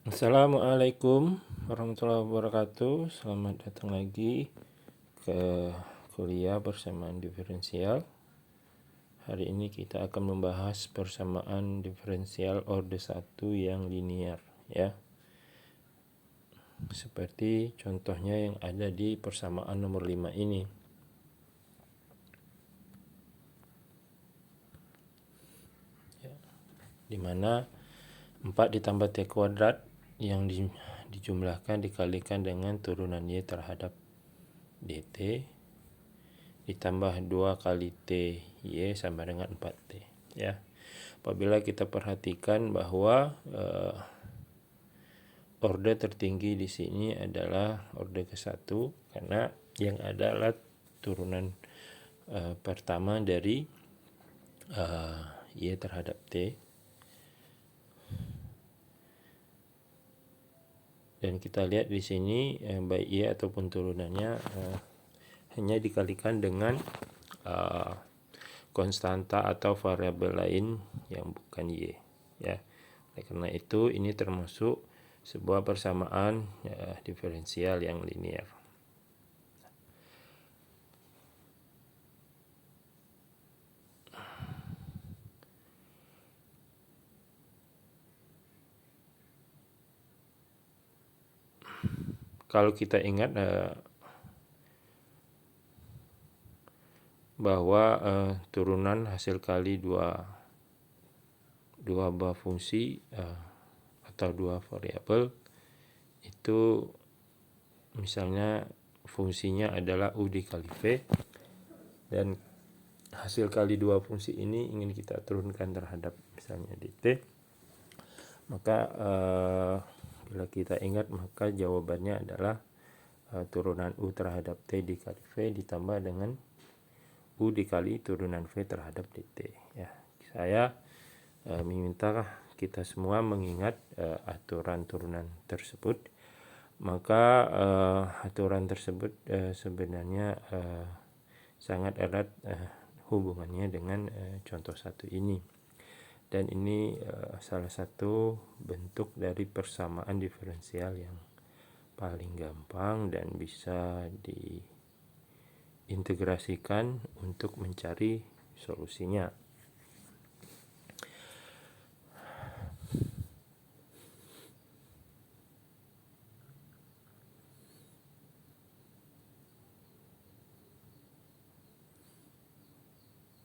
Assalamualaikum warahmatullahi wabarakatuh. Selamat datang lagi ke kuliah persamaan diferensial. Hari ini kita akan membahas persamaan diferensial orde 1 yang linear, ya. Seperti contohnya yang ada di persamaan nomor 5 ini. Di mana 4 ditambah T kuadrat yang dijumlahkan dikalikan dengan turunan Y terhadap dt ditambah 2 kali T Y sama dengan 4T, ya. Apabila kita perhatikan bahwa orde tertinggi di sini adalah orde ke-1 karena yang adalah turunan pertama dari Y terhadap T. Dan kita lihat di sini baik Y ataupun turunannya hanya dikalikan dengan konstanta atau variabel lain yang bukan Y, ya. Oleh karena itu ini termasuk sebuah persamaan diferensial yang linear. Kalau kita ingat bahwa turunan hasil kali dua buah fungsi atau dua variabel itu misalnya fungsinya adalah U dikali V dan hasil kali dua fungsi ini ingin kita turunkan terhadap misalnya dt, maka bila kita ingat maka jawabannya adalah turunan U terhadap T dikali V ditambah dengan U dikali turunan V terhadap dt, ya. Saya meminta kita semua mengingat aturan turunan tersebut. Maka aturan tersebut sebenarnya sangat erat hubungannya dengan contoh satu ini. Dan ini salah satu bentuk dari persamaan diferensial yang paling gampang dan bisa diintegrasikan untuk mencari solusinya.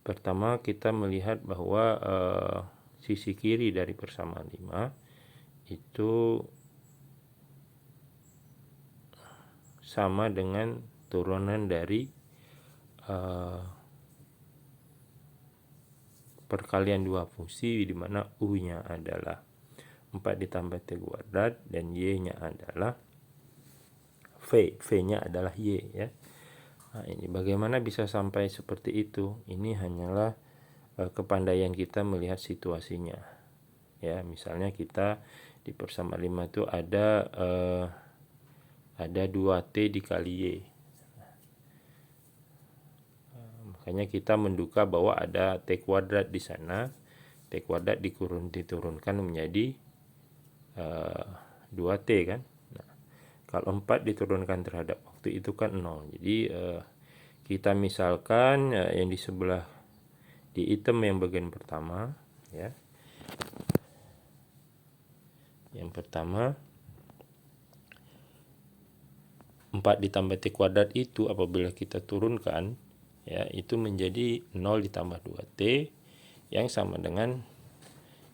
Pertama kita melihat bahwa sisi kiri dari persamaan 5 itu sama dengan turunan dari perkalian dua fungsi di mana U-nya adalah 4 ditambah T kuadrat dan Y-nya adalah V-nya adalah Y, ya. Nah, ini bagaimana bisa sampai seperti itu? Ini hanyalah kepandaian kita melihat situasinya, ya. Misalnya kita di persamaan 5 itu ada 2T dikali Y. Makanya kita menduga bahwa ada T kuadrat di sana. T kuadrat diturunkan menjadi 2T kan. Nah, kalau 4 diturunkan terhadap waktu itu kan 0. Jadi kita misalkan yang di sebelah di item yang bagian pertama, ya. Yang pertama 4 ditambah T kuadrat itu apabila kita turunkan, ya, itu menjadi 0 ditambah 2T yang sama dengan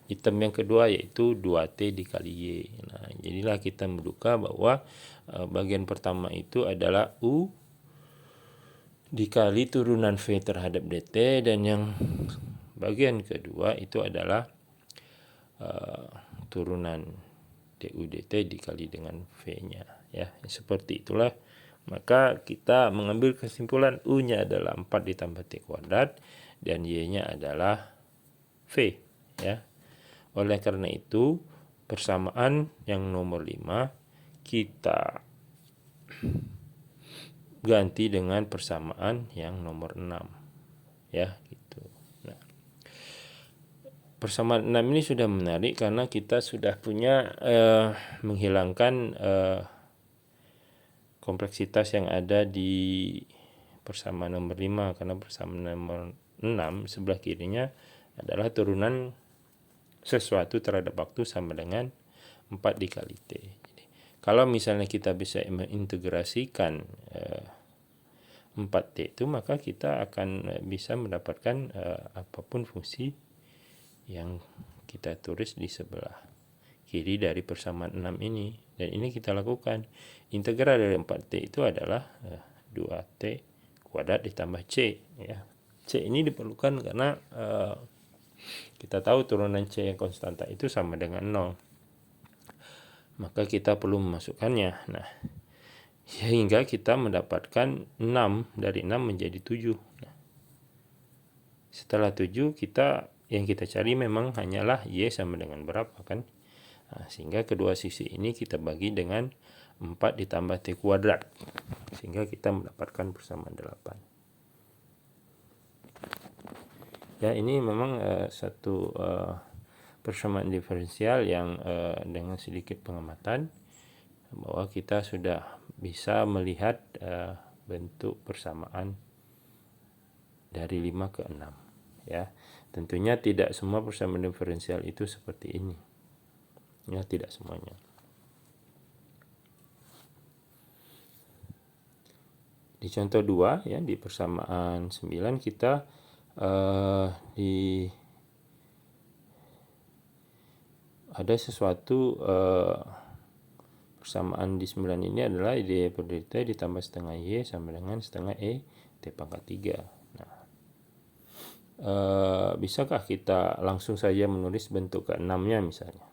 item yang kedua yaitu 2T dikali Y. Nah, jadilah kita menduga bahwa bagian pertama itu adalah U dikali turunan V terhadap dt dan yang bagian kedua itu adalah turunan du dt dikali dengan V-nya, ya. Seperti itulah. Maka kita mengambil kesimpulan U-nya adalah 4 ditambah T kuadrat dan Y-nya adalah V, ya. Oleh karena itu, persamaan yang nomor 5 kita ganti dengan persamaan yang nomor 6, ya, gitu. Nah, persamaan 6 ini sudah menarik karena kita sudah punya menghilangkan kompleksitas yang ada di persamaan nomor 5, karena persamaan nomor 6 sebelah kirinya adalah turunan sesuatu terhadap waktu sama dengan 4 dikali T. Jadi, kalau misalnya kita bisa mengintegrasikan 4T itu, maka kita akan bisa mendapatkan apapun fungsi yang kita tulis di sebelah kiri dari persamaan 6 ini. Dan ini kita lakukan. Integral dari 4T itu adalah 2T kuadrat ditambah C. Ya. C ini diperlukan karena kita tahu turunan C yang konstanta itu sama dengan 0. Maka kita perlu memasukkannya. Nah, sehingga kita mendapatkan 6, dari 6 menjadi 7. Nah, setelah 7 yang kita cari memang hanyalah Y sama dengan berapa kan. Nah, sehingga kedua sisi ini kita bagi dengan 4 ditambah T kuadrat. Sehingga kita mendapatkan persamaan 8. Ya, ini memang satu persamaan diferensial yang dengan sedikit pengamatan bahwa kita sudah bisa melihat bentuk persamaan dari 5 ke 6. Ya, tentunya tidak semua persamaan diferensial itu seperti ini. Ya, tidak semuanya. Di contoh 2 ya, di persamaan 9 kita ada sesuatu persamaan di 9 ini adalah D per dt ditambah setengah Y sama dengan setengah E T pangkat 3. Nah, bisakah kita langsung saja menulis bentuk ke-6-nya misalnya?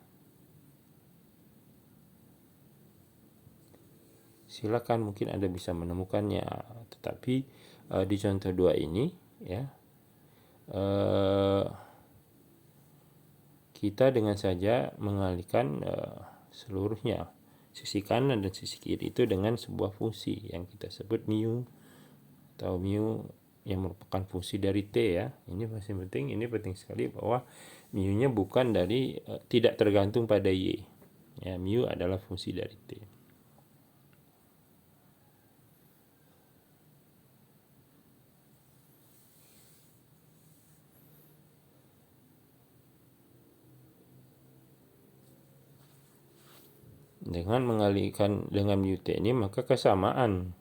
Silakan, mungkin Anda bisa menemukannya, tetapi di contoh 2 ini ya, kita dengan saja mengalihkan seluruhnya, sisi kanan dan sisi kiri itu dengan sebuah fungsi yang kita sebut mu, atau mu yang merupakan fungsi dari T ya. Ini masih penting, ini penting sekali bahwa mu-nya bukan dari tidak tergantung pada Y. Ya, mu adalah fungsi dari T. Dengan mengalihkan dengan mu T ini, maka kesamaan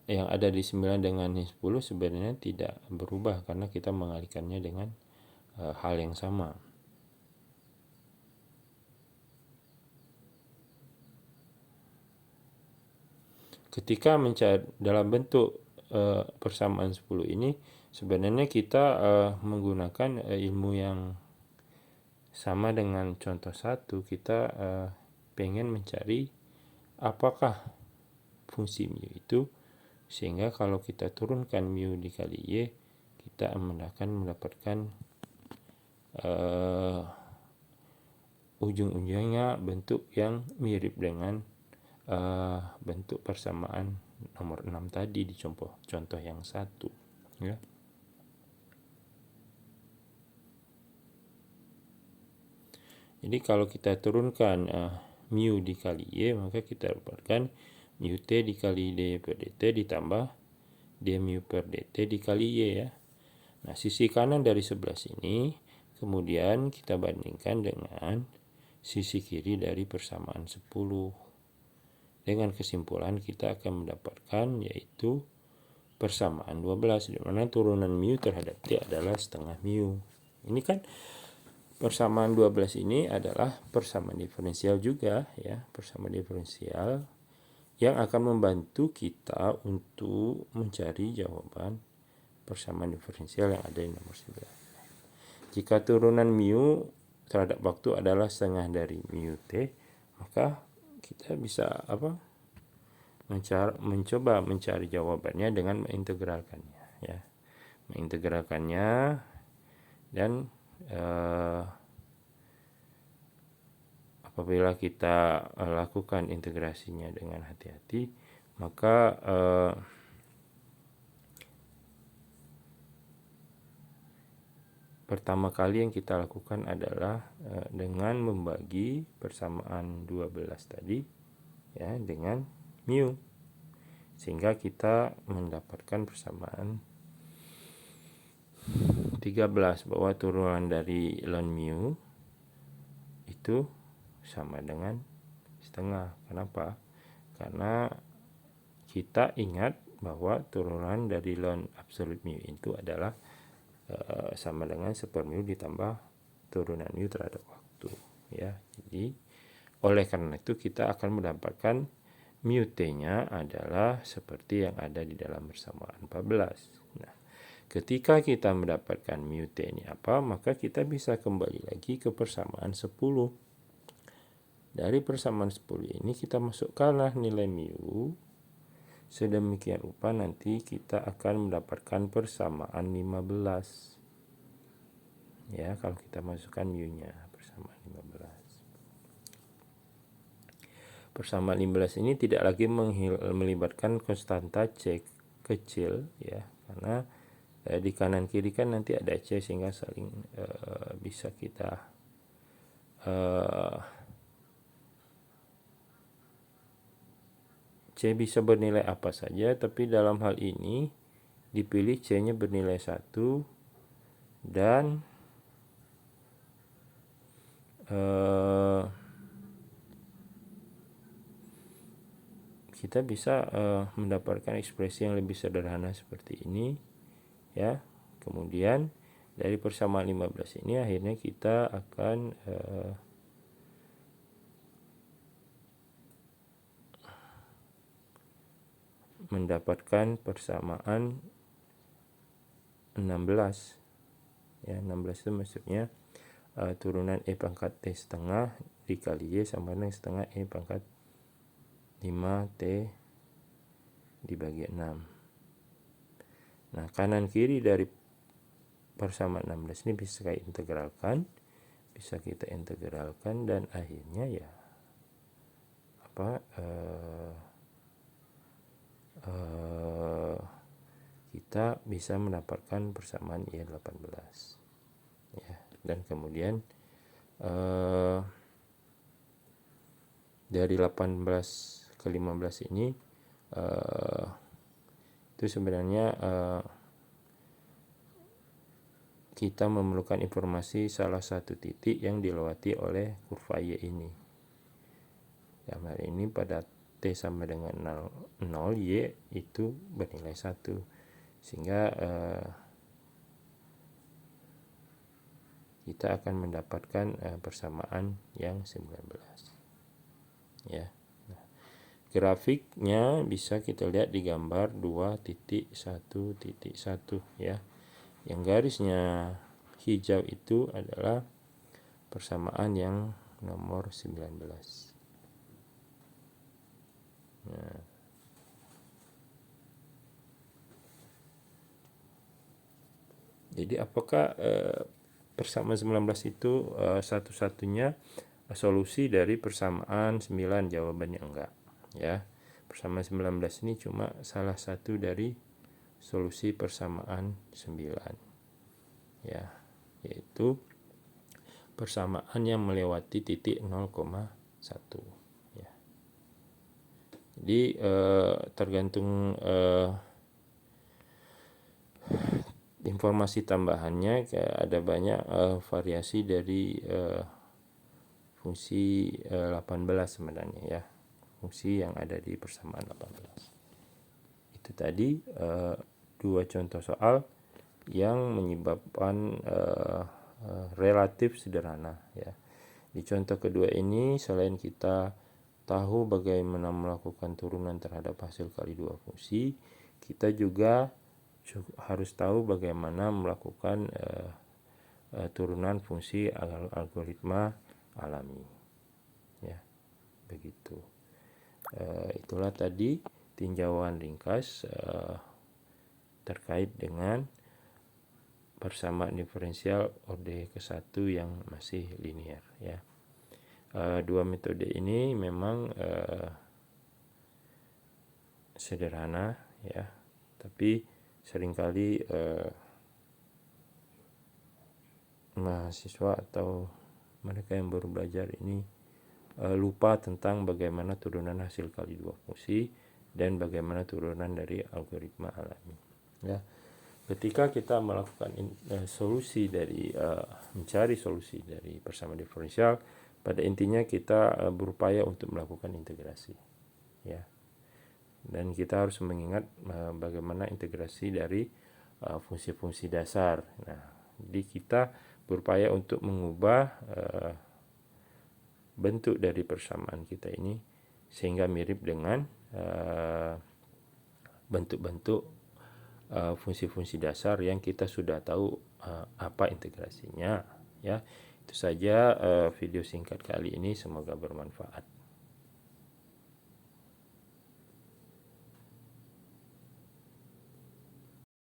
yang ada di 9 dengan 10 sebenarnya tidak berubah karena kita mengalihkannya dengan hal yang sama. Ketika mencari dalam bentuk persamaan 10 ini, sebenarnya kita menggunakan ilmu yang sama dengan contoh 1. Kita pengen mencari apakah fungsi mu itu, sehingga kalau kita turunkan mu dikali Y, kita akan mendapatkan ujung-ujungnya bentuk yang mirip dengan bentuk persamaan nomor 6 tadi di contoh yang 1 ya. Jadi kalau kita turunkan mu dikali Y, maka kita dapatkan mu T dikali D per dt ditambah D mu per dt dikali Y ya. Nah, sisi kanan dari sebelah sini kemudian kita bandingkan dengan sisi kiri dari persamaan 10. Dengan kesimpulan kita akan mendapatkan yaitu persamaan 12, di mana turunan mu terhadap T adalah setengah mu. Ini kan persamaan 12 ini adalah persamaan diferensial juga ya, persamaan diferensial yang akan membantu kita untuk mencari jawaban persamaan diferensial yang ada di nomor 9. Jika turunan mu terhadap waktu adalah setengah dari mu T, maka kita bisa mencoba mencari jawabannya dengan mengintegralkannya ya. Mengintegralkannya dan apabila kita lakukan integrasinya dengan hati-hati, maka pertama kali yang kita lakukan adalah dengan membagi persamaan 12 tadi ya dengan mu, sehingga kita mendapatkan persamaan 13 bahwa turunan dari ln mu itu sama dengan setengah. Kenapa? Karena kita ingat bahwa turunan dari ln absolut mu itu adalah sama dengan 1/mu ditambah turunan mu terhadap waktu ya. Jadi oleh karena itu kita akan mendapatkan mu t-nya adalah seperti yang ada di dalam persamaan 14. Nah, ketika kita mendapatkan mu t ini apa, maka kita bisa kembali lagi ke persamaan 10. Dari persamaan 10 ini kita masukkanlah nilai mu. Sedemikian rupa nanti kita akan mendapatkan persamaan 15. Ya, kalau kita masukkan mu-nya persamaan 15. Persamaan 15 ini tidak lagi melibatkan konstanta C kecil ya, karena di kanan kiri kan nanti ada C sehingga saling bisa kita C bisa bernilai apa saja, tapi dalam hal ini dipilih C-nya bernilai 1 dan kita bisa mendapatkan ekspresi yang lebih sederhana seperti ini ya. Kemudian dari persamaan 15 ini akhirnya kita akan mendapatkan persamaan 16 ya. 16 itu maksudnya turunan E pangkat T setengah dikali Y sama dengan setengah E pangkat 5T dibagi 6. Nah, kanan kiri dari persamaan 16 ini bisa kita integralkan dan akhirnya ya kita bisa mendapatkan persamaan Y18 ya. Dan kemudian dari 18 ke 15 ini itu sebenarnya kita memerlukan informasi salah satu titik yang dilewati oleh kurva Y ini. Dalam hal ini pada T sama dengan 0, Y itu bernilai 1. Sehingga kita akan mendapatkan persamaan yang 19. Ya. Nah, grafiknya bisa kita lihat di gambar 2.1.1 ya. Yang garisnya hijau itu adalah persamaan yang nomor 19. Nah, jadi apakah persamaan 19 itu satu-satunya solusi dari persamaan 9? Jawabannya enggak ya. Persamaan 19 ini cuma salah satu dari solusi persamaan 9 ya, yaitu persamaan yang melewati titik 0,1 ya. Jadi tergantung informasi tambahannya, ada banyak variasi dari fungsi 18 sebenarnya ya, fungsi yang ada di persamaan 18. Itu tadi dua contoh soal yang menyebabkan relatif sederhana ya. Di contoh kedua ini selain kita tahu bagaimana melakukan turunan terhadap hasil kali dua fungsi, kita juga harus tahu bagaimana melakukan turunan fungsi algoritma alami ya. Begitu. Itulah tadi tinjauan ringkas terkait dengan persamaan diferensial orde ke-1 yang masih linier ya. Dua metode ini memang sederhana ya, tapi seringkali mahasiswa atau mereka yang baru belajar ini lupa tentang bagaimana turunan hasil kali dua fungsi dan bagaimana turunan dari algoritma alami. Ya, ketika kita melakukan solusi dari mencari solusi dari persamaan diferensial, pada intinya kita berupaya untuk melakukan integrasi. Ya, dan kita harus mengingat bagaimana integrasi dari fungsi-fungsi dasar. Nah, jadi kita berupaya untuk mengubah bentuk dari persamaan kita ini sehingga mirip dengan bentuk-bentuk fungsi-fungsi dasar yang kita sudah tahu apa integrasinya. Ya, itu saja video singkat kali ini, semoga bermanfaat.